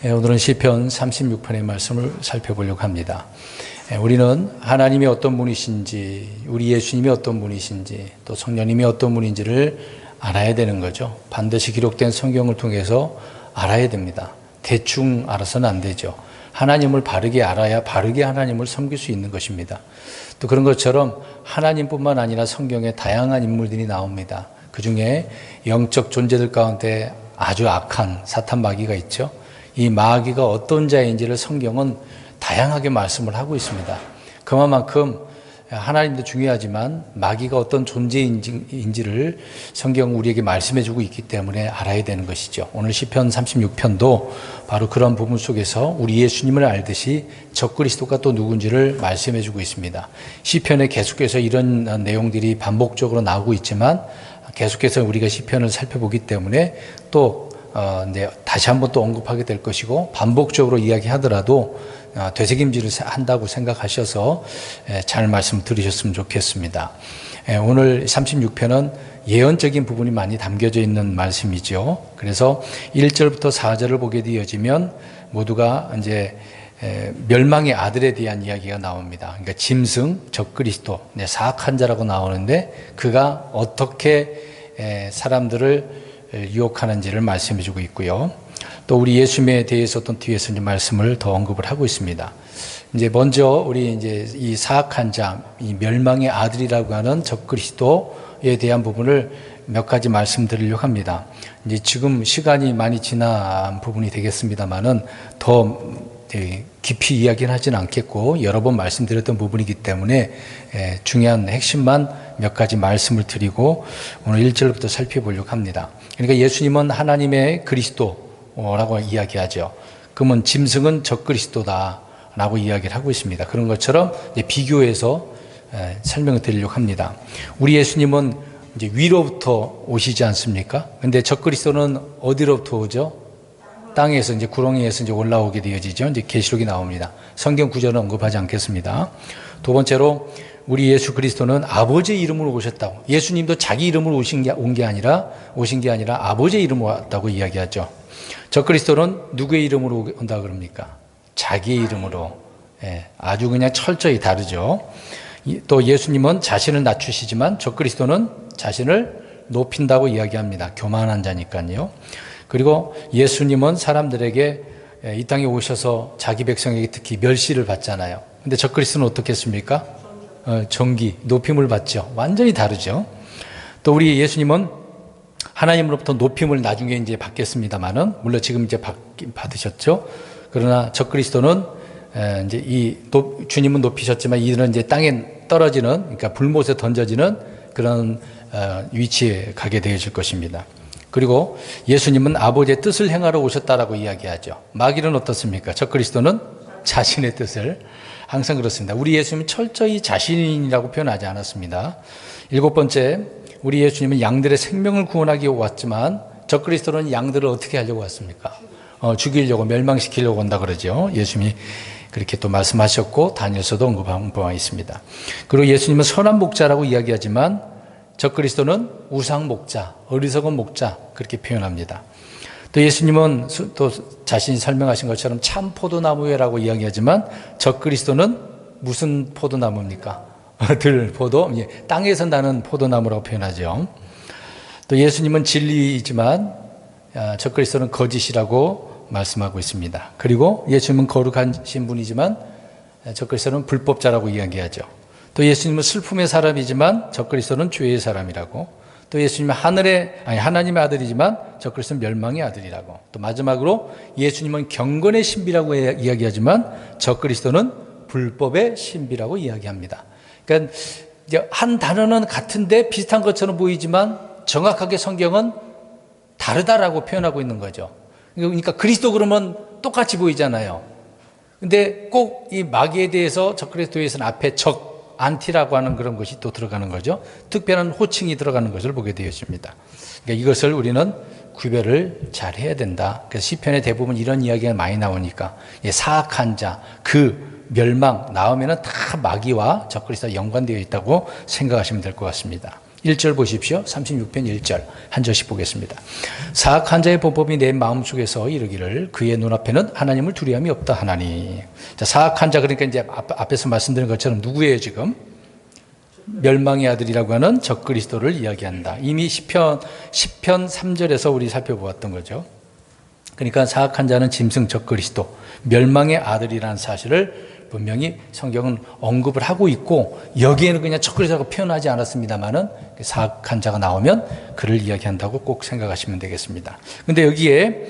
오늘은 시편 36편의 말씀을 살펴보려고 합니다. 우리는 하나님이 어떤 분이신지, 우리 예수님이 어떤 분이신지, 또 성령님이 어떤 분인지를 알아야 되는 거죠. 반드시 기록된 성경을 통해서 알아야 됩니다. 대충 알아서는 안 되죠. 하나님을 바르게 알아야 바르게 하나님을 섬길 수 있는 것입니다. 또 그런 것처럼 하나님뿐만 아니라 성경에 다양한 인물들이 나옵니다. 그 중에 영적 존재들 가운데 아주 악한 사탄 마귀가 있죠. 이 마귀가 어떤 자인지를 성경은 다양하게 말씀을 하고 있습니다. 그만큼 하나님도 중요하지만 마귀가 어떤 존재인지를 성경 우리에게 말씀해 주고 있기 때문에 알아야 되는 것이죠. 오늘 시편 36편도 바로 그런 부분 속에서 우리 예수님을 알듯이 적그리스도가 또 누군지를 말씀해 주고 있습니다. 시편에 계속해서 이런 내용들이 반복적으로 나오고 있지만 계속해서 우리가 시편을 살펴보기 때문에 또 다시 한번 또 언급하게 될 것이고 반복적으로 이야기하더라도 되새김질을 한다고 생각하셔서 잘 말씀 들으셨으면 좋겠습니다. 오늘 36편은 예언적인 부분이 많이 담겨져 있는 말씀이죠. 그래서 1절부터 4절을 보게 되어지면 모두가 이제 멸망의 아들에 대한 이야기가 나옵니다. 그러니까 짐승, 적그리스도, 사악한 자라고 나오는데 그가 어떻게 사람들을 유혹하는지를 말씀해 주고 있고요. 또 우리 예수님에 대해서 또 뒤에서 이제 말씀을 더 언급을 하고 있습니다. 이제 먼저 우리 이제 이 사악한 자, 이 멸망의 아들이라고 하는 적그리스도에 대한 부분을 몇 가지 말씀드리려고 합니다. 이제 지금 시간이 많이 지난 부분이 되겠습니다만은 더 깊이 이야기는 하지는 않겠고 여러 번 말씀드렸던 부분이기 때문에 중요한 핵심만 몇 가지 말씀을 드리고 오늘 1절부터 살펴보려고 합니다. 그러니까 예수님은 하나님의 그리스도라고 이야기하죠. 그러면 짐승은 적그리스도다라고 이야기를 하고 있습니다. 그런 것처럼 비교해서 설명을 드리려고 합니다. 우리 예수님은 이제 위로부터 오시지 않습니까? 근데 적그리스도는 어디로부터 오죠? 땅에서 이제 구렁이에서 이제 올라오게 되어지죠. 이제 계시록이 나옵니다. 성경 구절은 언급하지 않겠습니다. 두 번째로 우리 예수 그리스도는 아버지의 이름으로 오셨다고. 예수님도 자기 이름으로 온 게 아니라 아버지의 이름으로 왔다고 이야기하죠. 적그리스도는 누구의 이름으로 온다 그럽니까? 자기의 이름으로. 아주 그냥 철저히 다르죠. 또 예수님은 자신을 낮추시지만 적그리스도는 자신을 높인다고 이야기합니다. 교만한 자니까요. 그리고 예수님은 사람들에게 이 땅에 오셔서 자기 백성에게 특히 멸시를 받잖아요. 근데 적그리스도는 어떻게 했습니까? 존귀, 높임을 받죠. 완전히 다르죠. 또 우리 예수님은 하나님으로부터 높임을 나중에 이제 받겠습니다만은, 물론 지금 이제 받으셨죠. 그러나 적그리스도는 이제 주님은 높이셨지만 이들은 이제 땅에 떨어지는, 그러니까 불못에 던져지는 그런 위치에 가게 되어질 것입니다. 그리고 예수님은 아버지의 뜻을 행하러 오셨다라고 이야기하죠. 마귀는 어떻습니까? 적그리스도는 자신의 뜻을 항상 그렇습니다. 우리 예수님은 철저히 자신이라고 표현하지 않았습니다. 7번째, 우리 예수님은 양들의 생명을 구원하기 위해 왔지만 적그리스도는 양들을 어떻게 하려고 왔습니까? 죽이려고, 멸망시키려고 온다 그러죠. 예수님이 그렇게 또 말씀하셨고 다니엘서도 언급한 바가 있습니다. 그리고 예수님은 선한 목자라고 이야기하지만 적그리스도는 우상 목자, 어리석은 목자 그렇게 표현합니다. 또 예수님은 또 자신이 설명하신 것처럼 참 포도나무회라고 이야기하지만 적그리스도는 무슨 포도나무입니까? 들포도, 땅에서 나는 포도나무라고 표현하죠. 또 예수님은 진리이지만 적그리스도는 거짓이라고 말씀하고 있습니다. 그리고 예수님은 거룩하신 분이지만 적그리스도는 불법자라고 이야기하죠. 또 예수님은 슬픔의 사람이지만 적그리스도는 죄의 사람이라고, 또 예수님은 하나님의 아들이지만 적그리스도는 멸망의 아들이라고, 또 마지막으로 예수님은 경건의 신비라고 이야기하지만 적그리스도는 불법의 신비라고 이야기합니다. 그러니까 한 단어는 같은데 비슷한 것처럼 보이지만 정확하게 성경은 다르다라고 표현하고 있는 거죠. 그러니까 그리스도 그러면 똑같이 보이잖아요. 근데 꼭 이 마귀에 대해서 적그리스도에서는 앞에 안티라고 하는 그런 것이 또 들어가는 거죠. 특별한 호칭이 들어가는 것을 보게 되었습니다. 그러니까 이것을 우리는 구별을 잘 해야 된다. 그래서 시편의 대부분 이런 이야기가 많이 나오니까 사악한 자, 그 멸망 나오면은 다 마귀와 적그리스도와 연관되어 있다고 생각하시면 될 것 같습니다. 1절 보십시오. 36편 1절 한 절씩 보겠습니다. 사악한 자의 범법이 내 마음속에서 이르기를 그의 눈앞에는 하나님을 두려움이 없다 하나니. 자, 사악한 자 그러니까 이제 앞에서 말씀드린 것처럼 누구예요 지금? 멸망의 아들이라고 하는 적그리스도를 이야기한다. 이미 시편 3절에서 우리 살펴보았던 거죠. 그러니까 사악한 자는 짐승 적그리스도, 멸망의 아들이라는 사실을 분명히 성경은 언급을 하고 있고, 여기에는 그냥 적그리스도라고 표현하지 않았습니다만은 사악한 자가 나오면 그를 이야기한다고 꼭 생각하시면 되겠습니다. 근데 여기에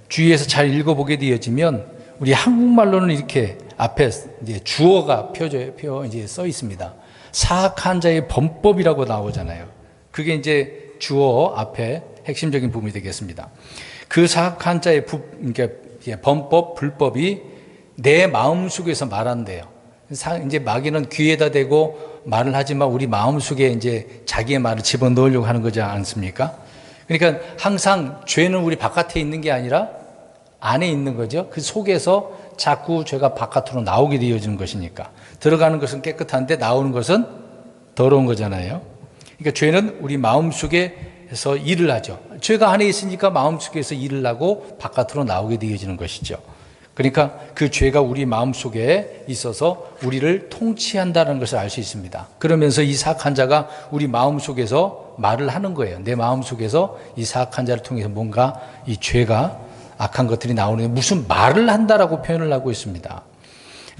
주위에서 잘 읽어보게 되어지면 우리 한국말로는 이렇게 앞에 이제 주어가 이제 써 있습니다. 사악한 자의 범법이라고 나오잖아요. 그게 이제 주어 앞에 핵심적인 부분이 되겠습니다. 그 사악한 자의 그러니까 범법, 불법이 내 마음속에서 말한대요. 이제 마귀는 귀에다 대고 말을 하지만 우리 마음속에 이제 자기의 말을 집어넣으려고 하는 거지 않습니까? 그러니까 항상 죄는 우리 바깥에 있는 게 아니라 안에 있는 거죠. 그 속에서 자꾸 죄가 바깥으로 나오게 되어지는 것이니까. 들어가는 것은 깨끗한데 나오는 것은 더러운 거잖아요. 그러니까 죄는 우리 마음속에서 일을 하죠. 죄가 안에 있으니까 마음속에서 일을 하고 바깥으로 나오게 되어지는 것이죠. 그러니까 그 죄가 우리 마음속에 있어서 우리를 통치한다는 것을 알 수 있습니다. 그러면서 이 사악한 자가 우리 마음속에서 말을 하는 거예요. 내 마음속에서 이 사악한 자를 통해서 뭔가 이 죄가 악한 것들이 나오는데 무슨 말을 한다라고 표현을 하고 있습니다.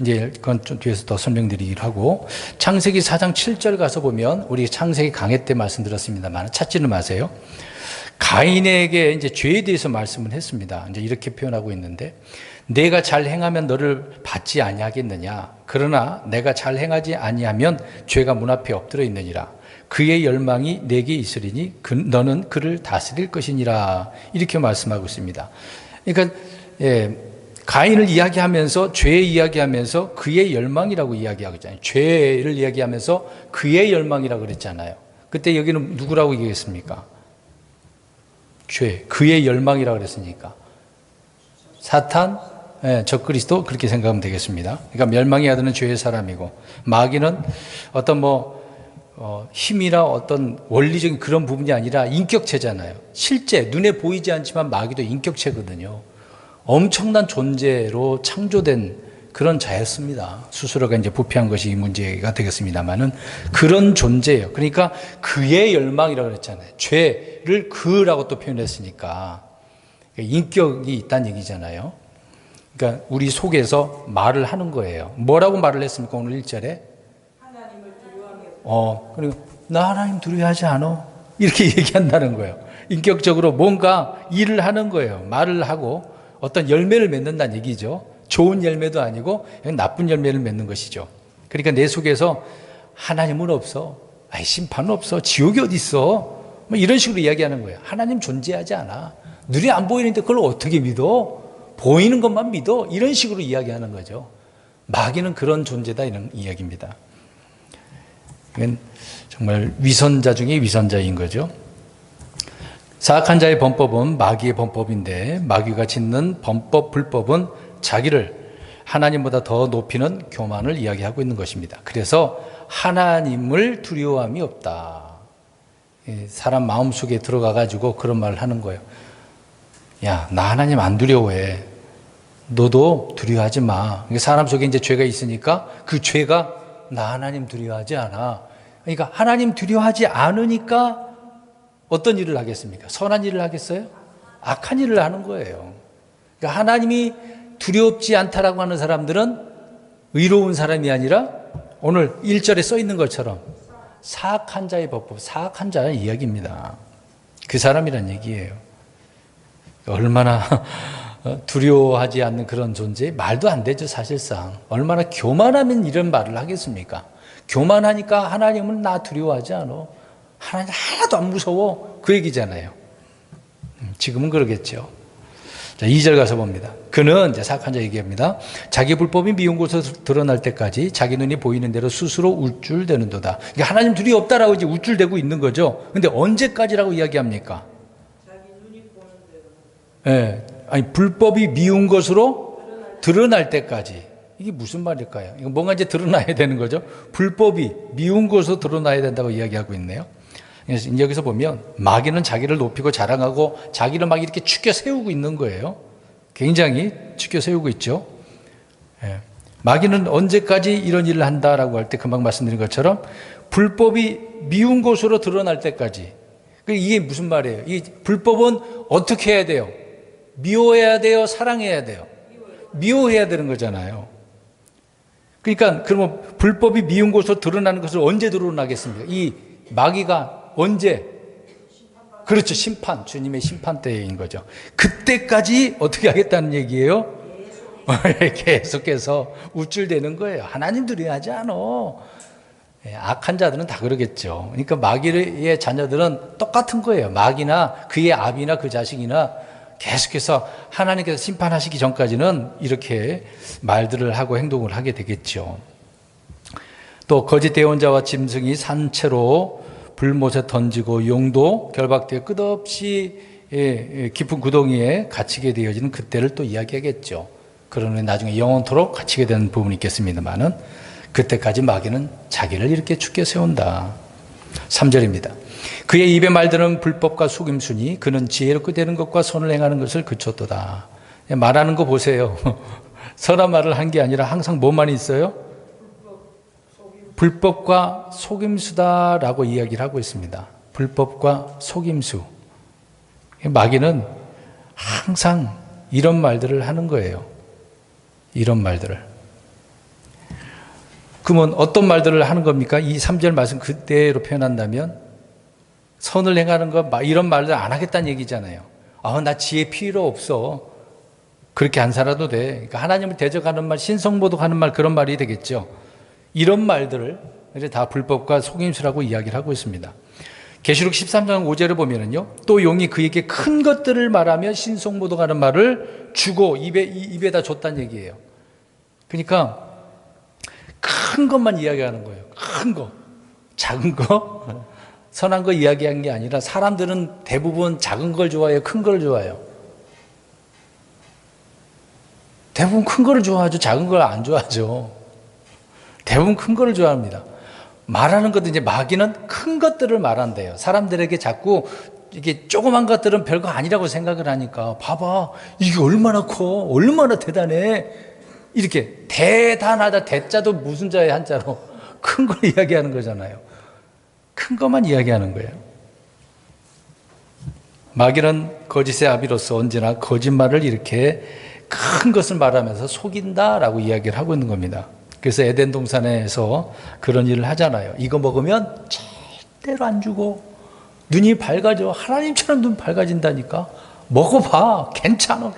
이제 그건 좀 뒤에서 더 설명드리기로 하고, 창세기 4장 7절 가서 보면 우리 창세기 강해 때 말씀드렸습니다만 찾지는 마세요. 가인에게 이제 죄에 대해서 말씀을 했습니다. 이제 이렇게 표현하고 있는데, 내가 잘 행하면 너를 받지 아니하겠느냐. 그러나 내가 잘 행하지 아니하면 죄가 문 앞에 엎드려 있느니라. 그의 열망이 내게 있으리니 너는 그를 다스릴 것이니라. 이렇게 말씀하고 있습니다. 그러니까 가인을 이야기하면서 죄 이야기하면서 그의 열망이라고 이야기하고 있잖아요. 죄를 이야기하면서 그의 열망이라고 그랬잖아요. 그때 여기는 누구라고 얘기했습니까? 죄, 그의 열망이라고 그랬으니까 사탄, 적그리스도, 그렇게 생각하면 되겠습니다. 그러니까 멸망의 아들은 죄의 사람이고, 마귀는 어떤 힘이나 어떤 원리적인 그런 부분이 아니라 인격체잖아요. 실제 눈에 보이지 않지만 마귀도 인격체거든요. 엄청난 존재로 창조된 그런 자였습니다. 스스로가 이제 부패한 것이 이 문제가 되겠습니다만은 그런 존재예요. 그러니까 그의 열망이라고 그랬잖아요. 죄를 그라고 또 표현했으니까 인격이 있다는 얘기잖아요. 그러니까 우리 속에서 말을 하는 거예요. 뭐라고 말을 했습니까? 오늘 1절에 하나님을 두려워하며 그리고 나 하나님 두려워하지 않아 이렇게 얘기한다는 거예요. 인격적으로 뭔가 일을 하는 거예요. 말을 하고 어떤 열매를 맺는다는 얘기죠. 좋은 열매도 아니고 나쁜 열매를 맺는 것이죠. 그러니까 내 속에서 하나님은 없어, 심판은 없어, 지옥이 어디 있어, 이런 식으로 이야기하는 거예요. 하나님 존재하지 않아. 눈에 안 보이는데 그걸 어떻게 믿어? 보이는 것만 믿어? 이런 식으로 이야기하는 거죠. 마귀는 그런 존재다, 이런 이야기입니다. 이건 정말 위선자 중에 위선자인 거죠. 사악한 자의 범법은 마귀의 범법인데, 마귀가 짓는 범법, 불법은 자기를 하나님보다 더 높이는 교만을 이야기하고 있는 것입니다. 그래서 하나님을 두려워함이 없다. 사람 마음속에 들어가가지고 그런 말을 하는 거예요. 야, 나 하나님 안 두려워해. 너도 두려워하지 마. 사람 속에 이제 죄가 있으니까 그 죄가 나 하나님 두려워하지 않아. 그러니까 하나님 두려워하지 않으니까 어떤 일을 하겠습니까? 선한 일을 하겠어요? 악한 일을 하는 거예요. 그러니까 하나님이 두렵지 않다라고 하는 사람들은 의로운 사람이 아니라 오늘 1절에 써 있는 것처럼 사악한 자의 법법, 사악한 자의 이야기입니다. 그 사람이란 얘기예요. 얼마나 두려워하지 않는 그런 존재? 말도 안 되죠, 사실상. 얼마나 교만하면 이런 말을 하겠습니까? 교만하니까 하나님은 나 두려워하지 않아. 하나님 하나도 안 무서워. 그 얘기잖아요. 지금은 그러겠죠. 자, 2절 가서 봅니다. 그는, 이제 사악한 자 얘기합니다. 자기 불법이 미운 곳에서 드러날 때까지 자기 눈이 보이는 대로 스스로 우쭐대는도다. 그러니까 하나님 둘이 없다라고 이제 우쭐대고 있는 거죠. 근데 언제까지라고 이야기합니까? 자기 눈이 보는 대로. 예. 아니, 불법이 미운 것으로 드러날 때까지. 이게 무슨 말일까요? 이거 뭔가 이제 드러나야 되는 거죠. 불법이 미운 것으로 드러나야 된다고 이야기하고 있네요. 그래서 여기서 보면 마귀는 자기를 높이고 자랑하고 자기를 막 이렇게 축켜 세우고 있는 거예요. 굉장히 축켜 세우고 있죠. 예. 마귀는 언제까지 이런 일을 한다라고 할 때 금방 말씀드린 것처럼 불법이 미운 것으로 드러날 때까지. 이게 무슨 말이에요? 이 불법은 어떻게 해야 돼요? 미워해야 돼요? 사랑해야 돼요? 미워해야 되는 거잖아요. 그러니까 그러면 불법이 미운 것으로 드러나는 것을 언제 드러나겠습니까? 이 마귀가 언제? 그렇죠. 심판, 주님의 심판 때인 거죠. 그때까지 어떻게 하겠다는 얘기예요? 계속해서 우쭐대는 거예요. 하나님들이 하지 않아. 악한 자들은 다 그러겠죠. 그러니까 마귀의 자녀들은 똑같은 거예요. 마귀나 그의 아비나 그 자식이나 계속해서 하나님께서 심판하시기 전까지는 이렇게 말들을 하고 행동을 하게 되겠죠. 또 거짓 대언자와 짐승이 산채로 불못에 던지고 용도 결박되어 끝없이 깊은 구덩이에 갇히게 되어지는 그때를 또 이야기하겠죠. 그러면 나중에 영원토록 갇히게 되는 부분이 있겠습니다만은 그때까지 마귀는 자기를 이렇게 축켜 세운다. 3절입니다. 그의 입의 말들은 불법과 속임수니 그는 지혜롭게 되는 것과 선을 행하는 것을 그쳤도다. 말하는 거 보세요. 선한 말을 한 게 아니라 항상 뭐만 있어요? 불법과 속임수다라고 이야기를 하고 있습니다. 불법과 속임수. 마귀는 항상 이런 말들을 하는 거예요. 이런 말들을. 그러면 어떤 말들을 하는 겁니까? 이 3절 말씀 그대로 표현한다면 선을 행하는 거 이런 말들 안 하겠다는 얘기잖아요. 나 지혜 필요 없어. 그렇게 안 살아도 돼. 그러니까 하나님을 대적하는 말, 신성모독하는 말 그런 말이 되겠죠. 이런 말들을 다 불법과 속임수라고 이야기를 하고 있습니다. 계시록 13장 5절에 보면은요. 또 용이 그에게 큰 것들을 말하며 신성모독하는 말을 주고 입에다 줬다는 얘기예요. 그러니까 큰 것만 이야기하는 거예요. 큰 거. 작은 거. 선한 거 이야기한 게 아니라 사람들은 대부분 작은 걸 좋아해요? 큰 걸 좋아해요? 대부분 큰 거를 좋아하죠. 작은 걸 안 좋아하죠. 대부분 큰 거를 좋아합니다. 말하는 것도 이제 마귀는 큰 것들을 말한대요. 사람들에게 자꾸 이게 조그만 것들은 별거 아니라고 생각을 하니까 봐봐. 이게 얼마나 커. 얼마나 대단해. 이렇게 대단하다 대자도 무슨 자의 한자로 큰 걸 이야기하는 거잖아요. 큰 것만 이야기하는 거예요. 마귀는 거짓의 아비로서 언제나 거짓말을 이렇게 큰 것을 말하면서 속인다라고 이야기를 하고 있는 겁니다. 그래서 에덴 동산에서 그런 일을 하잖아요. 이거 먹으면 절대로 안 주고 눈이 밝아져. 하나님처럼 눈 밝아진다니까. 먹어봐. 괜찮아.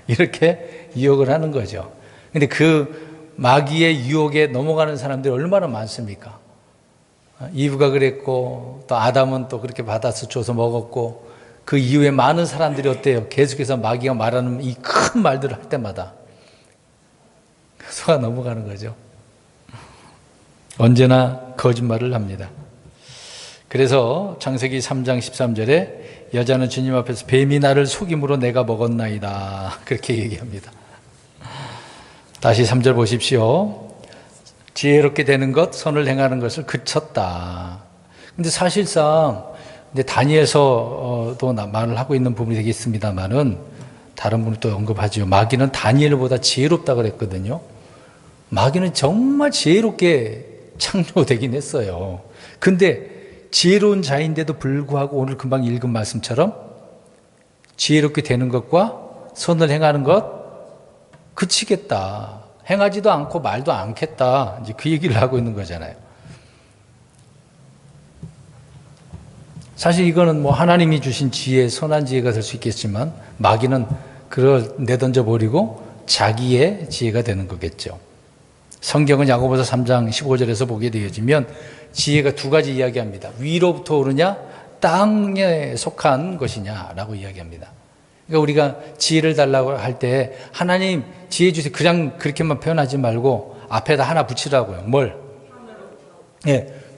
이렇게 유혹을 하는 거죠. 근데 그 마귀의 유혹에 넘어가는 사람들이 얼마나 많습니까? 이브가 그랬고 또 아담은 또 그렇게 받아서 줘서 먹었고 그 이후에 많은 사람들이 어때요? 계속해서 마귀가 말하는 이 큰 말들을 할 때마다 속아 넘어가는 거죠. 언제나 거짓말을 합니다. 그래서 창세기 3장 13절에 여자는 주님 앞에서 뱀이 나를 속임으로 내가 먹었나이다. 그렇게 얘기합니다. 다시 3절 보십시오. 지혜롭게 되는 것, 선을 행하는 것을 그쳤다. 근데 사실상 다니엘서도 말을 하고 있는 부분이 되겠습니다만은 다른 분이 또 언급하죠. 마귀는 다니엘보다 지혜롭다 그랬거든요. 마귀는 정말 지혜롭게 창조되긴 했어요. 근데 지혜로운 자인데도 불구하고 오늘 금방 읽은 말씀처럼 지혜롭게 되는 것과 선을 행하는 것 그치겠다. 행하지도 않고 말도 않겠다. 이제 그 얘기를 하고 있는 거잖아요. 사실 이거는 뭐 하나님이 주신 지혜, 선한 지혜가 될 수 있겠지만 마귀는 그걸 내던져 버리고 자기의 지혜가 되는 거겠죠. 성경은 야고보서 3장 15절에서 보게 되어지면 지혜가 두 가지 이야기합니다. 위로부터 오르냐, 땅에 속한 것이냐라고 이야기합니다. 그러니까 우리가 지혜를 달라고 할 때 하나님 지혜 주세요. 그냥 그렇게만 표현하지 말고 앞에다 하나 붙이라고요. 뭘?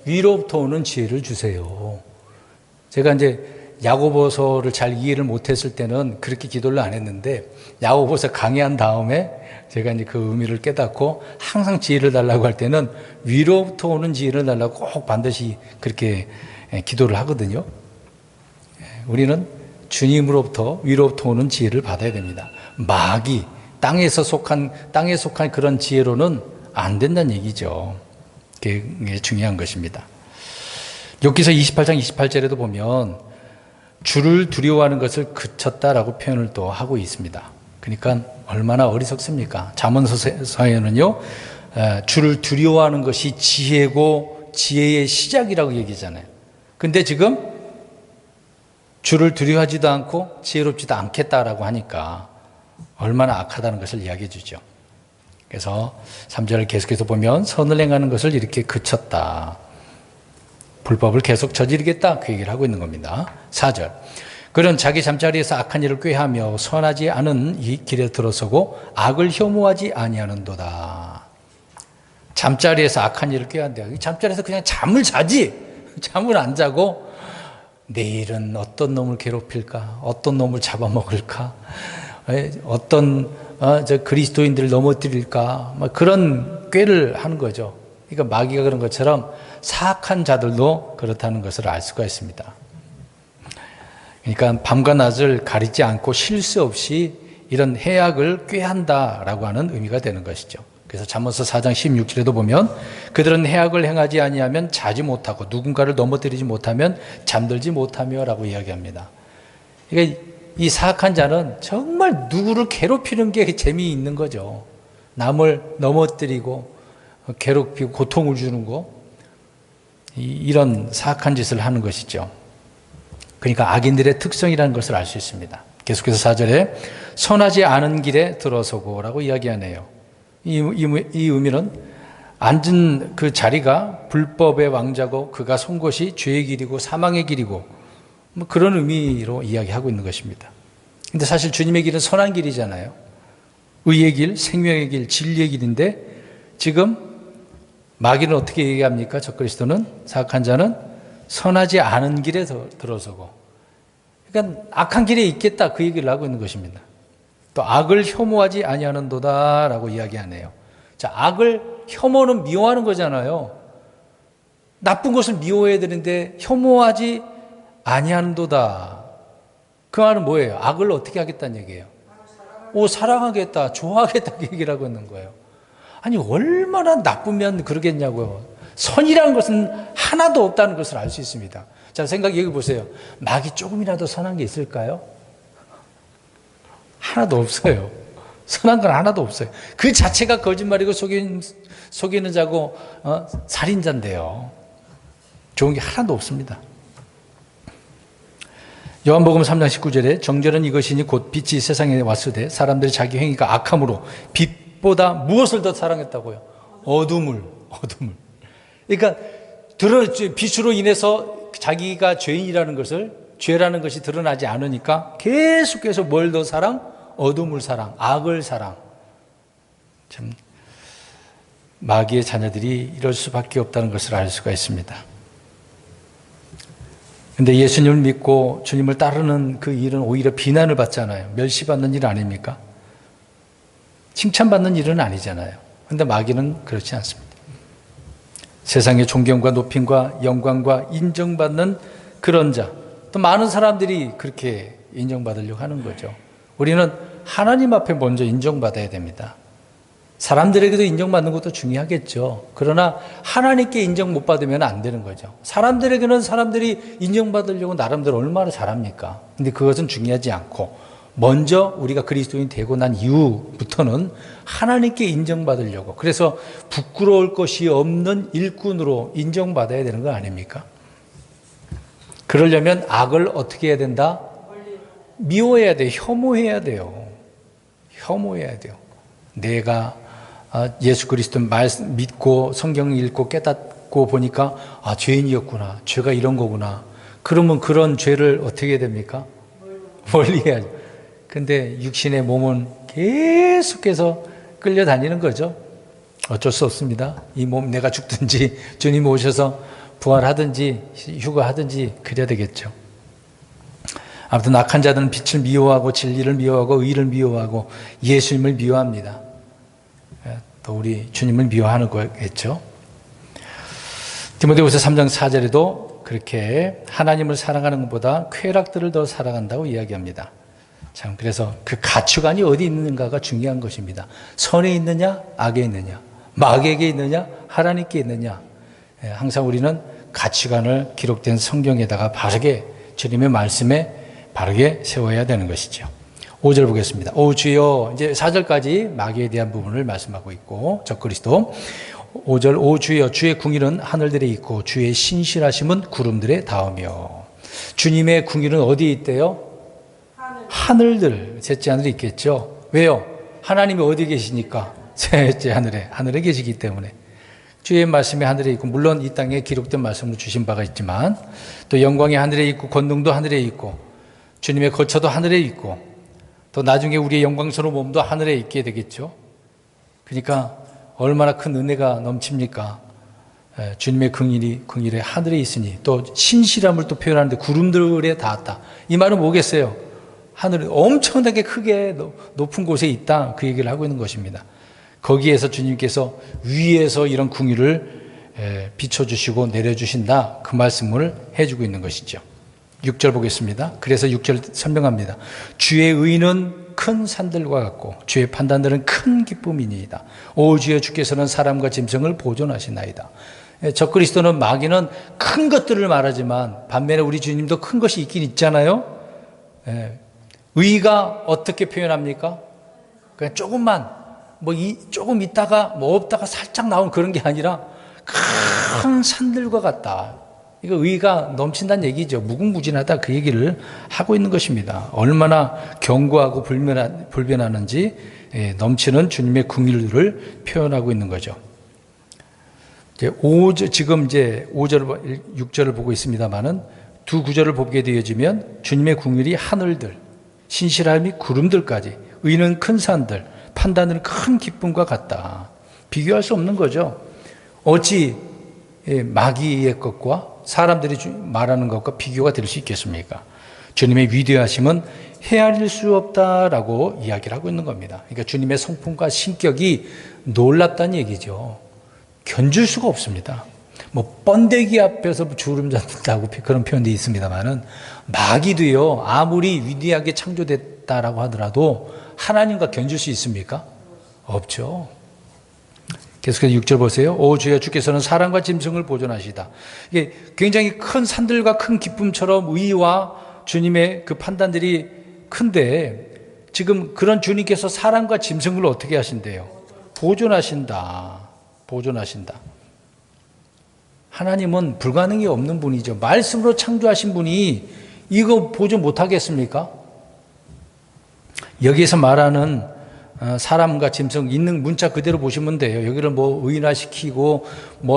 위로부터 오는 지혜를 주세요. 제가 이제 야고보서를 잘 이해를 못했을 때는 그렇게 기도를 안 했는데 야고보서 강의한 다음에 제가 이제 그 의미를 깨닫고 항상 지혜를 달라고 할 때는 위로부터 오는 지혜를 달라고 꼭 반드시 그렇게 기도를 하거든요. 우리는 주님으로부터 위로부터 오는 지혜를 받아야 됩니다. 마귀, 땅에 속한 그런 지혜로는 안 된다는 얘기죠. 그게 중요한 것입니다. 욥기서 28장 28절에도 보면 주를 두려워하는 것을 그쳤다라고 표현을 또 하고 있습니다. 그러니까 얼마나 어리석습니까? 잠언서에는요, 주를 두려워하는 것이 지혜고 지혜의 시작이라고 얘기잖아요. 근데 지금 주를 두려워하지도 않고 지혜롭지도 않겠다라고 하니까 얼마나 악하다는 것을 이야기해 주죠. 그래서 3절을 계속해서 보면 선을 행하는 것을 이렇게 그쳤다. 불법을 계속 저지르겠다. 그 얘기를 하고 있는 겁니다. 4절. 그는 자기 잠자리에서 악한 일을 꾀하며 선하지 않은 이 길에 들어서고 악을 혐오하지 아니하는도다. 잠자리에서 악한 일을 꾀한대요. 잠자리에서 그냥 잠을 자지. 잠을 안 자고 내일은 어떤 놈을 괴롭힐까? 어떤 놈을 잡아먹을까? 어떤 그리스도인들을 넘어뜨릴까? 그런 꾀를 하는 거죠. 그러니까 마귀가 그런 것처럼 사악한 자들도 그렇다는 것을 알 수가 있습니다. 그러니까 밤과 낮을 가리지 않고 쉴 새 없이 이런 해악을 꾀한다라고 하는 의미가 되는 것이죠. 그래서 잠언서 4장 16절에도 보면 그들은 해악을 행하지 아니하면 자지 못하고 누군가를 넘어뜨리지 못하면 잠들지 못하며 라고 이야기합니다. 그러니까 이 사악한 자는 정말 누구를 괴롭히는 게 재미있는 거죠. 남을 넘어뜨리고 괴롭히고 고통을 주는 거, 이런 사악한 짓을 하는 것이죠. 그러니까 악인들의 특성이라는 것을 알 수 있습니다. 계속해서 4절에 선하지 않은 길에 들어서고 라고 이야기하네요. 이 의미는 앉은 그 자리가 불법의 왕자고 그가 선 곳이 죄의 길이고 사망의 길이고 그런 의미로 이야기하고 있는 것입니다. 근데 사실 주님의 길은 선한 길이잖아요. 의의 길, 생명의 길, 진리의 길인데 지금 마귀는 어떻게 얘기합니까? 적그리스도는, 사악한 자는 선하지 않은 길에 들어서고, 그러니까 악한 길에 있겠다 그 얘기를 하고 있는 것입니다. 또 악을 혐오하지 아니하는도다 라고 이야기하네요. 자, 악을 혐오는 미워하는 거잖아요. 나쁜 것을 미워해야 되는데 혐오하지 아니하는도다. 그 말은 뭐예요? 악을 어떻게 하겠다는 얘기예요? 사랑하겠다, 좋아하겠다 그 얘기를 하고 있는 거예요. 아니 얼마나 나쁘면 그러겠냐고요. 선이라는 것은 하나도 없다는 것을 알 수 있습니다. 자, 생각해 보세요. 마귀 조금이라도 선한 게 있을까요? 하나도 없어요. 선한 건 하나도 없어요. 그 자체가 거짓말이고 속이는 자고 살인자인데요. 좋은 게 하나도 없습니다. 요한복음 3장 19절에 정죄는 이것이니 곧 빛이 세상에 왔으되 사람들이 자기 행위가 악함으로 빛보다 무엇을 더 사랑했다고요? 어둠을. 그러니까 빛으로 인해서 자기가 죄인이라는 것을, 죄라는 것이 드러나지 않으니까 계속해서 뭘 더 사랑? 어둠을 사랑, 악을 사랑. 참 마귀의 자녀들이 이럴 수밖에 없다는 것을 알 수가 있습니다. 근데 예수님을 믿고 주님을 따르는 그 일은 오히려 비난을 받잖아요. 멸시받는 일 아닙니까? 칭찬받는 일은 아니잖아요. 근데 마귀는 그렇지 않습니다. 세상의 존경과 높임과 영광과 인정받는 그런 자, 또 많은 사람들이 그렇게 인정받으려고 하는 거죠. 우리는 하나님 앞에 먼저 인정받아야 됩니다. 사람들에게도 인정받는 것도 중요하겠죠. 그러나 하나님께 인정 못 받으면 안 되는 거죠. 사람들에게는 사람들이 인정받으려고 나름대로 얼마나 잘합니까? 근데 그것은 중요하지 않고 먼저 우리가 그리스도인이 되고 난 이후부터는 하나님께 인정받으려고, 그래서 부끄러울 것이 없는 일꾼으로 인정받아야 되는 거 아닙니까? 그러려면 악을 어떻게 해야 된다? 미워해야 돼요. 혐오해야 돼요. 내가 예수 그리스도 믿고 성경 읽고 깨닫고 보니까 죄인이었구나. 죄가 이런 거구나. 그러면 그런 죄를 어떻게 해야 됩니까? 멀리해야죠. 근데 육신의 몸은 계속해서 끌려다니는 거죠. 어쩔 수 없습니다. 이 몸 내가 죽든지 주님 오셔서 부활하든지 휴가하든지 그래야 되겠죠. 아무튼 악한 자들은 빛을 미워하고 진리를 미워하고 의를 미워하고 예수님을 미워합니다. 또 우리 주님을 미워하는 거겠죠. 디모데후서 3장 4절에도 그렇게 하나님을 사랑하는 것보다 쾌락들을 더 사랑한다고 이야기합니다. 참, 그래서 그 가치관이 어디 있는가가 중요한 것입니다. 선에 있느냐, 악에 있느냐, 마귀에게 있느냐, 하나님께 있느냐. 항상 우리는 가치관을 기록된 성경에다가 바르게, 주님의 말씀에 바르게 세워야 되는 것이죠. 5절 보겠습니다. 오 주여, 이제 4절까지 마귀에 대한 부분을 말씀하고 있고, 적그리스도. 5절, 오 주여, 주의 궁일은 하늘들에 있고 주의 신실하심은 구름들에 닿으며. 주님의 궁일은 어디에 있대요? 하늘들, 셋째 하늘에 있겠죠. 왜요? 하나님이 어디 계시니까? 셋째 하늘에 계시기 때문에. 주의 말씀이 하늘에 있고, 물론 이 땅에 기록된 말씀을 주신 바가 있지만, 또 영광이 하늘에 있고 권능도 하늘에 있고 주님의 거처도 하늘에 있고, 또 나중에 우리의 영광스러운 몸도 하늘에 있게 되겠죠. 그러니까 얼마나 큰 은혜가 넘칩니까? 주님의 긍일이 하늘에 있으니, 또 신실함을 또 표현하는데 구름들에 닿았다. 이 말은 뭐겠어요? 하늘이 엄청나게 크게 높은 곳에 있다, 그 얘기를 하고 있는 것입니다. 거기에서 주님께서 위에서 이런 긍휼을 비춰주시고 내려주신다, 그 말씀을 해주고 있는 것이죠. 6절 보겠습니다. 그래서 6절 설명합니다. 주의 의는 큰 산들과 같고 주의 판단들은 큰 기쁨이니이다. 오 주여, 주께서는 사람과 짐승을 보존하시나이다. 적그리스도는, 마귀는 큰 것들을 말하지만 반면에 우리 주님도 큰 것이 있긴 있잖아요. 의가 어떻게 표현합니까? 그냥 조금만, 조금 있다가 없다가 살짝 나온 그런 게 아니라 큰 산들과 같다. 이거 의가 넘친다는 얘기죠. 무궁무진하다, 그 얘기를 하고 있는 것입니다. 얼마나 견고하고 불변하는지 넘치는 주님의 긍휼을 표현하고 있는 거죠. 지금 이제 5절, 6절을 보고 있습니다만은 두 구절을 보게 되어지면 주님의 긍휼이 하늘들, 신실함이 구름들까지, 의는 큰 산들, 판단은 큰 기쁨과 같다. 비교할 수 없는 거죠. 어찌 마귀의 것과 사람들이 말하는 것과 비교가 될 수 있겠습니까? 주님의 위대하심은 헤아릴 수 없다라고 이야기를 하고 있는 겁니다. 그러니까 주님의 성품과 신격이 놀랍다는 얘기죠. 견줄 수가 없습니다. 번데기 앞에서 주름 잡는다고 그런 표현도 있습니다만은, 마귀도요, 아무리 위대하게 창조됐다라고 하더라도 하나님과 견줄 수 있습니까? 없죠. 계속해서 6절 보세요. 오 주여, 주께서는 사람과 짐승을 보존하시다. 이게 굉장히 큰 산들과 큰 기쁨처럼 의와 주님의 그 판단들이 큰데, 지금 그런 주님께서 사람과 짐승을 어떻게 하신대요? 보존하신다. 하나님은 불가능이 없는 분이죠. 말씀으로 창조하신 분이 이거 보존 못하겠습니까? 여기에서 말하는 사람과 짐승 있는 문자 그대로 보시면 돼요. 여기를 의인화시키고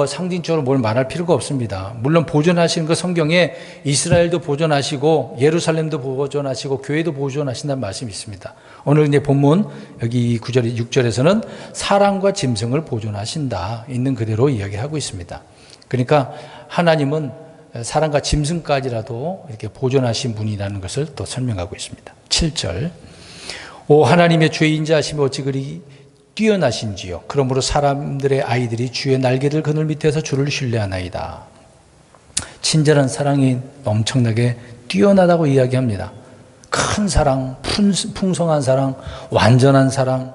상징적으로 뭘 말할 필요가 없습니다. 물론 보존하시는 거, 성경에 이스라엘도 보존하시고 예루살렘도 보존하시고 교회도 보존하신다는 말씀이 있습니다. 오늘 이제 본문 여기 9절, 6절에서는 사람과 짐승을 보존하신다, 있는 그대로 이야기하고 있습니다. 그러니까 하나님은 사람과 짐승까지라도 이렇게 보존하신 분이라는 것을 또 설명하고 있습니다. 7절. 오 하나님의 주의 인자하심이 어찌 그리 뛰어나신지요. 그러므로 사람들의 아이들이 주의 날개들 그늘 밑에서 주를 신뢰하나이다. 친절한 사랑이 엄청나게 뛰어나다고 이야기합니다. 큰 사랑, 풍성한 사랑, 완전한 사랑,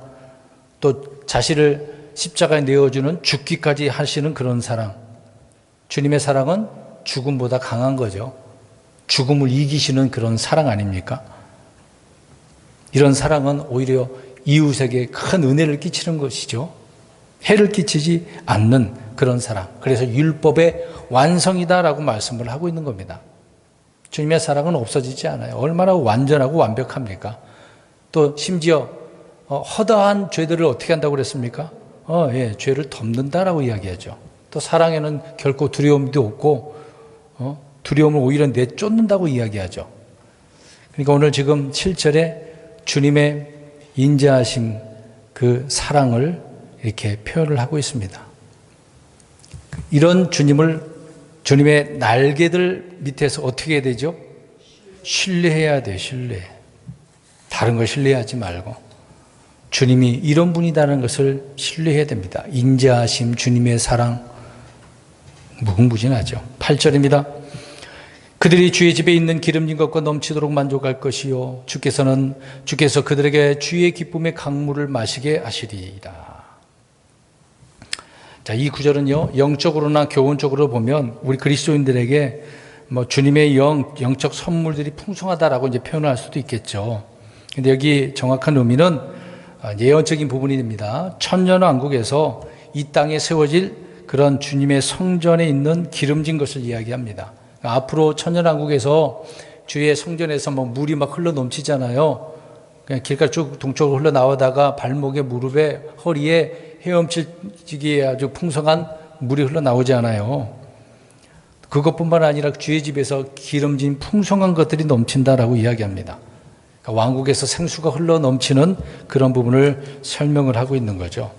또 자신을 십자가에 내어주는, 죽기까지 하시는 그런 사랑. 주님의 사랑은 죽음보다 강한 거죠. 죽음을 이기시는 그런 사랑 아닙니까? 이런 사랑은 오히려 이웃에게 큰 은혜를 끼치는 것이죠. 해를 끼치지 않는 그런 사랑. 그래서 율법의 완성이다라고 말씀을 하고 있는 겁니다. 주님의 사랑은 없어지지 않아요. 얼마나 완전하고 완벽합니까? 또 심지어 허다한 죄들을 어떻게 한다고 그랬습니까? 죄를 덮는다라고 이야기하죠. 또 사랑에는 결코 두려움도 없고 두려움을 오히려 내쫓는다고 이야기하죠. 그러니까 오늘 지금 7절에 주님의 인자하심, 그 사랑을 이렇게 표현을 하고 있습니다. 이런 주님의 날개들 밑에서 어떻게 해야 되죠? 신뢰해야 돼, 신뢰. 다른 걸 신뢰하지 말고 주님이 이런 분이라는 것을 신뢰해야 됩니다. 인자하심, 주님의 사랑 무궁무진하죠. 8절입니다. 그들이 주의 집에 있는 기름진 것과 넘치도록 만족할 것이요 주께서 그들에게 주의 기쁨의 강물을 마시게 하시리이다. 자, 이 구절은요, 영적으로나 교훈적으로 보면 우리 그리스도인들에게 주님의 영적 선물들이 풍성하다라고 이제 표현할 수도 있겠죠. 근데 여기 정확한 의미는 예언적인 부분입니다. 천년왕국에서 이 땅에 세워질 그런 주님의 성전에 있는 기름진 것을 이야기합니다. 앞으로 천년왕국에서 주의 성전에서 물이 막 흘러 넘치잖아요. 그냥 길가에 쭉 동쪽으로 흘러 나오다가 발목에, 무릎에, 허리에 헤엄치기에 아주 풍성한 물이 흘러 나오지 않아요. 그것뿐만 아니라 주의 집에서 기름진 풍성한 것들이 넘친다라고 이야기합니다. 그러니까 왕국에서 생수가 흘러 넘치는 그런 부분을 설명을 하고 있는 거죠.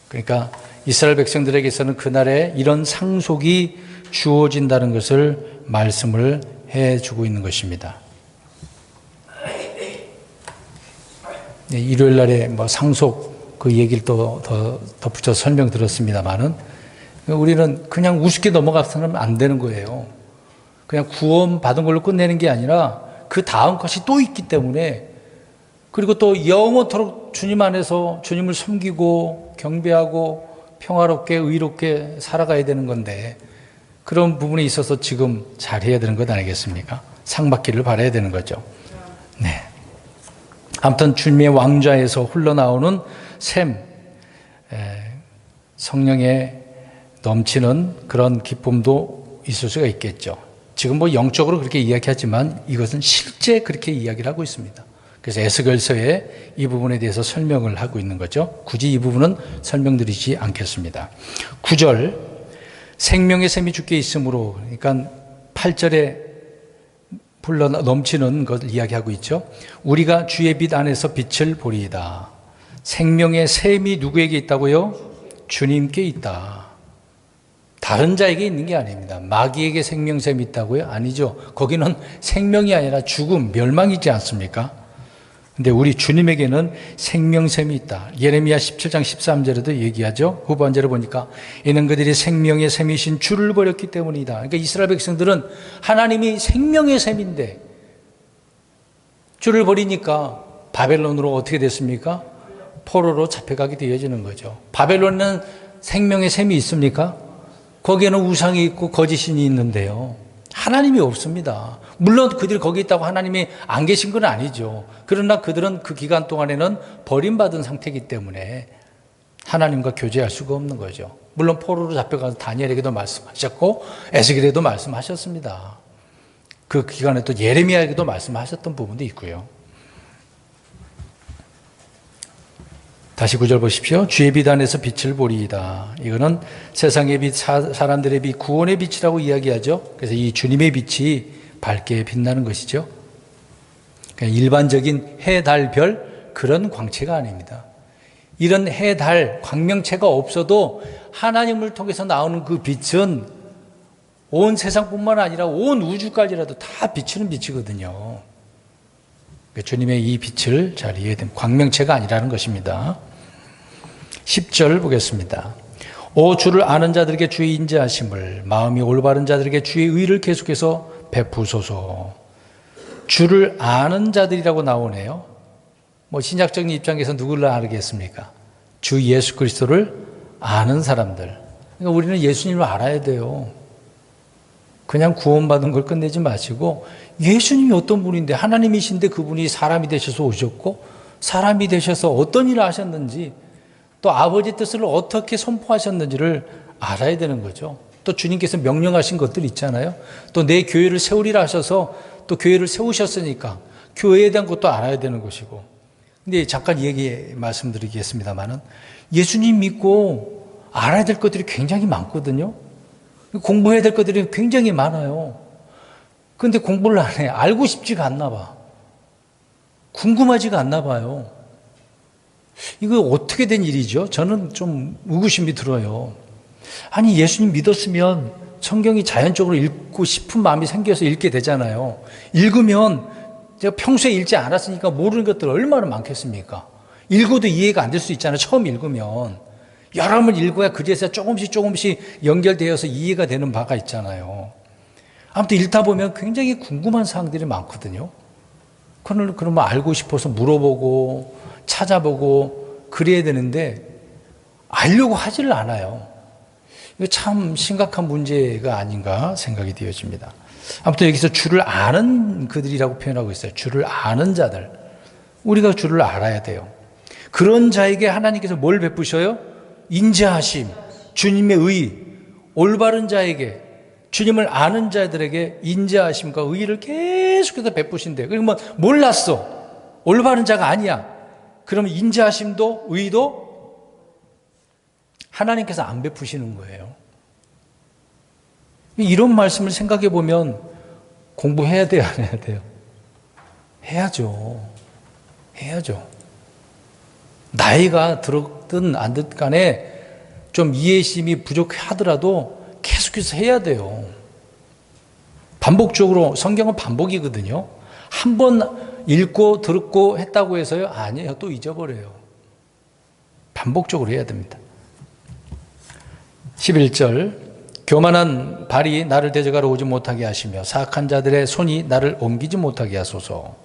그러니까 이스라엘 백성들에게서는 그날에 이런 상속이 주어진다는 것을 말씀을 해주고 있는 것입니다. 일요일 날에 상속 그 얘기를 또 더 덧붙여 설명 들었습니다만은 우리는 그냥 우습게 넘어가서는 안 되는 거예요. 그냥 구원 받은 걸로 끝내는 게 아니라 그 다음 것이 또 있기 때문에, 그리고 또 영원토록 주님 안에서 주님을 섬기고 경배하고 평화롭게 의롭게 살아가야 되는 건데, 그런 부분에 있어서 지금 잘해야 되는 것 아니겠습니까? 상 받기를 바라야 되는 거죠. 네. 아무튼 주님의 왕좌에서 흘러나오는 샘, 성령의 넘치는 그런 기쁨도 있을 수가 있겠죠. 지금 영적으로 그렇게 이야기하지만 이것은 실제 그렇게 이야기를 하고 있습니다. 그래서 에스겔서에 이 부분에 대해서 설명을 하고 있는 거죠. 굳이 이 부분은 설명드리지 않겠습니다. 9절, 생명의 샘이 주께 있으므로, 그러니까 8절에 불러 넘치는 것을 이야기하고 있죠. 우리가 주의 빛 안에서 빛을 보리이다. 생명의 샘이 누구에게 있다고요? 주님께 있다. 다른 자에게 있는 게 아닙니다. 마귀에게 생명샘이 있다고요? 아니죠. 거기는 생명이 아니라 죽음, 멸망이지 않습니까? 근데 우리 주님에게는 생명샘이 있다. 예레미야 17장 13절에도 얘기하죠. 후반절에 보니까 이는 그들이 생명의 샘이신 주를 버렸기 때문이다. 그러니까 이스라엘 백성들은 하나님이 생명의 샘인데 주를 버리니까 바벨론으로 어떻게 됐습니까? 포로로 잡혀가게 되어지는 거죠. 바벨론에는 생명의 샘이 있습니까? 거기에는 우상이 있고 거짓신이 있는데요. 하나님이 없습니다. 물론 그들이 거기 있다고 하나님이 안 계신 건 아니죠. 그러나 그들은 그 기간 동안에는 버림받은 상태이기 때문에 하나님과 교제할 수가 없는 거죠. 물론 포로로 잡혀가서 다니엘에게도 말씀하셨고 에스겔에게도 말씀하셨습니다. 그 기간에 또 예레미야에게도 말씀하셨던 부분도 있고요. 다시 9절 보십시오. 주의 빛 안에서 빛을 보리이다. 이거는 세상의 빛, 사람들의 빛, 구원의 빛이라고 이야기하죠. 그래서 이 주님의 빛이 밝게 빛나는 것이죠. 그냥 일반적인 해, 달, 별 그런 광채가 아닙니다. 이런 해, 달, 광명체가 없어도 하나님을 통해서 나오는 그 빛은 온 세상뿐만 아니라 온 우주까지라도 다 비치는 빛이거든요. 주님의 이 빛을 잘 이해해야 됩니다. 광명체가 아니라는 것입니다. 10절 보겠습니다. 오 주를 아는 자들에게 주의 인자하심을, 마음이 올바른 자들에게 주의 의를 계속해서 베푸소서. 주를 아는 자들이라고 나오네요. 신약적인 입장에서 누구를 알겠습니까? 주 예수 그리스도를 아는 사람들. 그러니까 우리는 예수님을 알아야 돼요. 그냥 구원받은 걸 끝내지 마시고 예수님이 어떤 분인데, 하나님이신데 그분이 사람이 되셔서 오셨고 사람이 되셔서 어떤 일을 하셨는지, 또 아버지 뜻을 어떻게 선포하셨는지를 알아야 되는 거죠. 또 주님께서 명령하신 것들 있잖아요. 또 내 교회를 세우리라 하셔서 또 교회를 세우셨으니까 교회에 대한 것도 알아야 되는 것이고. 근데 잠깐 말씀드리겠습니다만은 예수님 믿고 알아야 될 것들이 굉장히 많거든요. 공부해야 될 것들이 굉장히 많아요. 그런데 공부를 안 해. 알고 싶지가 않나 봐. 궁금하지가 않나 봐요. 이거 어떻게 된 일이죠? 저는 좀 의구심이 들어요. 아니, 예수님 믿었으면 성경이 자연적으로 읽고 싶은 마음이 생겨서 읽게 되잖아요. 읽으면 제가 평소에 읽지 않았으니까 모르는 것들 얼마나 많겠습니까? 읽어도 이해가 안 될 수 있잖아요. 처음 읽으면. 여러 번 읽어야 그제서 조금씩 연결되어서 이해가 되는 바가 있잖아요. 아무튼 읽다 보면 굉장히 궁금한 사항들이 많거든요. 그러면 알고 싶어서 물어보고 찾아보고 그래야 되는데 알려고 하지를 않아요. 이거 참 심각한 문제가 아닌가 생각이 되어집니다. 아무튼 여기서 주를 아는 그들이라고 표현하고 있어요. 주를 아는 자들. 우리가 주를 알아야 돼요. 그런 자에게 하나님께서 뭘 베푸셔요? 인자하심, 주님의 의, 올바른 자에게, 주님을 아는 자들에게 인자하심과 의를 계속해서 베푸신대요. 그러면 몰랐어. 올바른 자가 아니야. 그러면 인자하심도 의도 하나님께서 안 베푸시는 거예요. 이런 말씀을 생각해 보면 공부해야 돼요, 안 해야 돼요? 해야죠. 해야죠. 나이가 들었든 안 듣든 간에 좀 이해심이 부족하더라도 계속해서 해야 돼요. 반복적으로, 성경은 반복이거든요. 한 번 읽고 듣고 했다고 해서요? 아니에요. 또 잊어버려요. 반복적으로 해야 됩니다. 11절, 교만한 발이 나를 대적하러 오지 못하게 하시며 사악한 자들의 손이 나를 옮기지 못하게 하소서.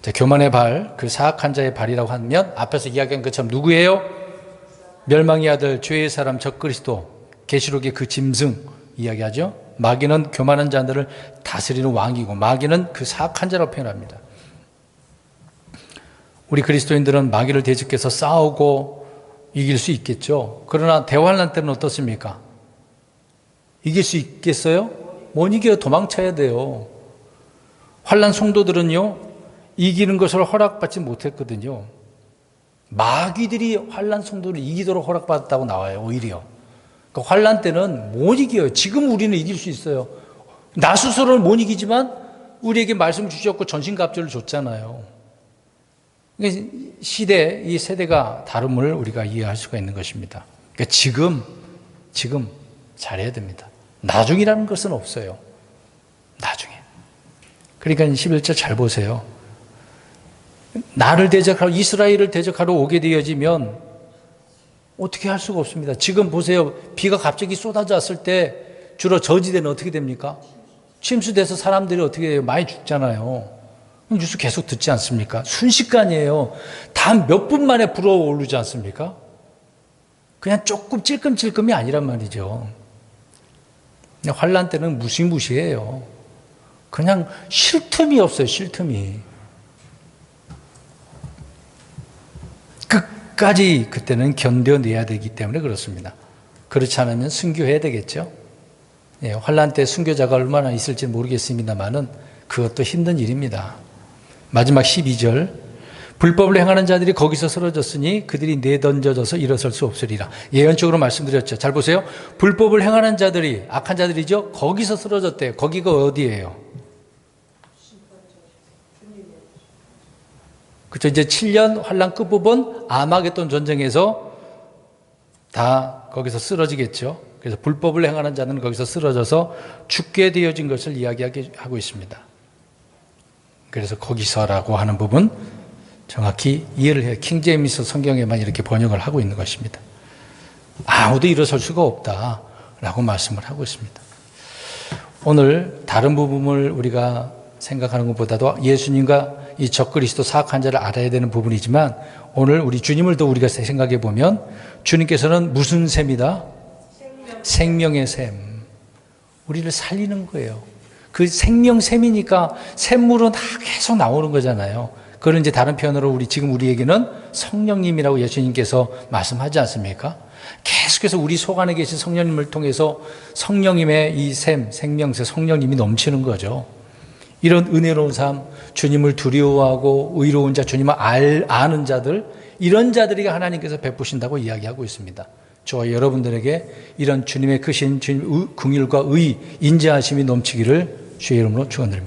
자, 교만의 발, 그 사악한 자의 발이라고 하면 앞에서 이야기한 것처럼 누구예요? 멸망의 아들, 죄의 사람, 적그리스도, 계시록의 그 짐승 이야기하죠. 마귀는 교만한 자들을 다스리는 왕이고 마귀는 그 사악한 자라고 표현합니다. 우리 그리스도인들은 마귀를 대적해서 싸우고 이길 수 있겠죠. 그러나 대환란 때는 어떻습니까? 이길 수 있겠어요? 못 이겨요. 도망쳐야 돼요. 환란 성도들은요, 이기는 것을 허락받지 못했거든요. 마귀들이 환란 성도를 이기도록 허락받았다고 나와요. 오히려. 그러니까 환란 때는 못 이겨요. 지금 우리는 이길 수 있어요. 나 스스로는 못 이기지만 우리에게 말씀 주셨고 전신갑주를 줬잖아요. 그러니까 이 세대가 다름을 우리가 이해할 수가 있는 것입니다. 그러니까 지금 잘해야 됩니다. 나중이라는 것은 없어요. 나중에. 그러니까 11절 잘 보세요. 나를 대적하러, 이스라엘을 대적하러 오게 되어지면 어떻게 할 수가 없습니다. 지금 보세요. 비가 갑자기 쏟아졌을 때 주로 저지대는 어떻게 됩니까? 침수돼서 사람들이 어떻게 돼요? 많이 죽잖아요. 뉴스 계속 듣지 않습니까? 순식간이에요. 단 몇 분 만에 불어오르지 않습니까? 그냥 조금 찔끔찔끔이 아니란 말이죠. 환란 때는 무시무시해요. 그냥 쉴 틈이 없어요. 쉴 틈이. 끝까지 그때는 견뎌내야 되기 때문에 그렇습니다. 그렇지 않으면 순교해야 되겠죠. 예, 환란 때 순교자가 얼마나 있을지 모르겠습니다만은 그것도 힘든 일입니다. 마지막 12절, 불법을 행하는 자들이 거기서 쓰러졌으니 그들이 내던져져서 일어설 수 없으리라. 예언적으로 말씀드렸죠. 잘 보세요. 불법을 행하는 자들이, 악한 자들이죠. 거기서 쓰러졌대요. 거기가 어디예요? 그렇죠. 이제 7년 환란 끝부분 아마겟돈 전쟁에서 다 거기서 쓰러지겠죠. 그래서 불법을 행하는 자는 거기서 쓰러져서 죽게 되어진 것을 이야기하고 있습니다. 그래서 거기서라고 하는 부분 정확히 이해를 해요. 킹제임스 성경에만 이렇게 번역을 하고 있는 것입니다. 아무도 일어설 수가 없다라고 말씀을 하고 있습니다. 오늘 다른 부분을 우리가 생각하는 것보다도 예수님과 이 적그리스도 사악한 자를 알아야 되는 부분이지만 오늘 우리 주님을 더 우리가 생각해 보면 주님께서는 무슨 셈이다? 생명의 셈. 우리를 살리는 거예요. 그 생명샘이니까 샘물은 다 계속 나오는 거잖아요. 그런 이제 다른 표현으로 지금 우리에게는 성령님이라고 예수님께서 말씀하지 않습니까? 계속해서 우리 속 안에 계신 성령님을 통해서 성령님의 이 샘, 생명새, 성령님이 넘치는 거죠. 이런 은혜로운 삶, 주님을 두려워하고 의로운 자, 주님을 아는 자들, 이런 자들에게 하나님께서 베푸신다고 이야기하고 있습니다. 저와 여러분들에게 이런 주님의 크신 주님 긍휼과 의, 인자하심이 넘치기를 주의 이름으로 축원드립니다.